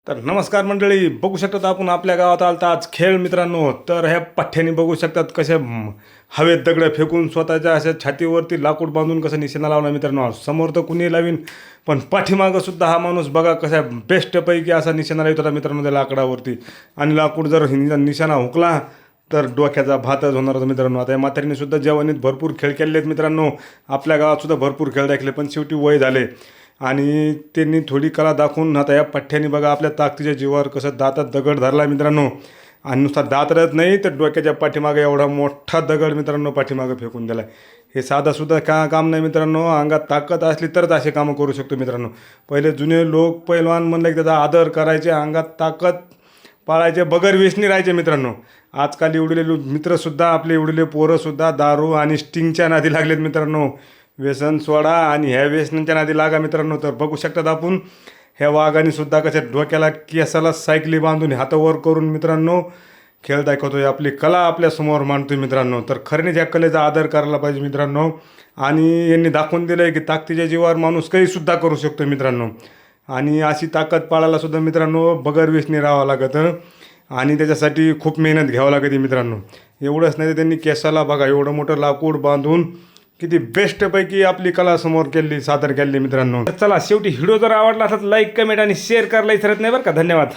तर नमस्कार मंडळी, बघू शकतात आपण आपल्या गावात आलता आज खेळ मित्रांनो. तर ह्या पठ्ठ्याने बघू शकतात कशा हवेत दगडं फेकून स्वतःच्या अशा छातीवरती लाकूड बांधून कसं निशाणा लावला मित्रांनो. समोर तर कुणी लावीन, पण पाठीमागं सुद्धा हा माणूस बघा कशा बेस्टपैकी असा निशाणा लावत होता मित्रांनो त्या लाकडावरती. आणि लाकूड जर निशाणा हुकला तर डोक्याचा भातच होणार होता मित्रांनो. आता या म्हातारीने सुद्धा जवानीत भरपूर खेळ खेळले आहेत मित्रांनो. आपल्या गावात सुद्धा भरपूर खेळ दाखले, पण शेवटी वय झाले आणि त्यांनी थोडी कला दाखवून आता या पठ्ठ्याने बघा आपल्या ताकदीच्या जीवावर कसं दातात दगड धरला मित्रांनो. आणि नुसता दात राहत नाही तर डोक्याच्या पाठीमागे एवढा मोठा दगड मित्रांनो पाठीमागे फेकून दिला. हे साधासुद्धा काम नाही मित्रांनो. अंगात ताकद असली तरच असे कामं करू शकतो मित्रांनो. पहिले जुने लोक पैलवान म्हणलं की त्याचा आदर करायचे, अंगात ताकद पाळायचे, बगर व्यसनी राहायचे मित्रांनो. आजकाल एवढले मित्रसुद्धा आपले एवढले पोरंसुद्धा दारू आणि स्टिंगच्या नादी लागलेत मित्रांनो. व्यसन सोडा आणि ह्या व्यसनांच्या नादी लागा मित्रांनो. तर बघू शकतात आपण ह्या वाघाने सुद्धा कशा डोक्याला केसाला सायकली बांधून हातावर करून मित्रांनो खेळ दाखवतोय, आपली कला आपल्यासमोर मांडतोय मित्रांनो. तर खरेच ह्या कलेचा आदर करायला पाहिजे मित्रांनो. आणि यांनी दाखवून दिलं आहे की ताकदीच्या जीवावर माणूस काहीसुद्धा करू शकतो मित्रांनो. आणि अशी ताकद पाळायला सुद्धा मित्रांनो बगर व्यसनी राहावं लागतं आणि त्याच्यासाठी खूप मेहनत घ्यावं लागते मित्रांनो. एवढंच नाही तर त्यांनी केसाला बघा एवढं मोठं लाकूड बांधून किती बेस्टपैकी आपली कला समोर केली, सादर केली मित्रांनो. चला शेवटी व्हिडिओ जर आवडला असेल लाईक, कमेंट आणि शेअर करायला विसरत नाही बरं का. धन्यवाद.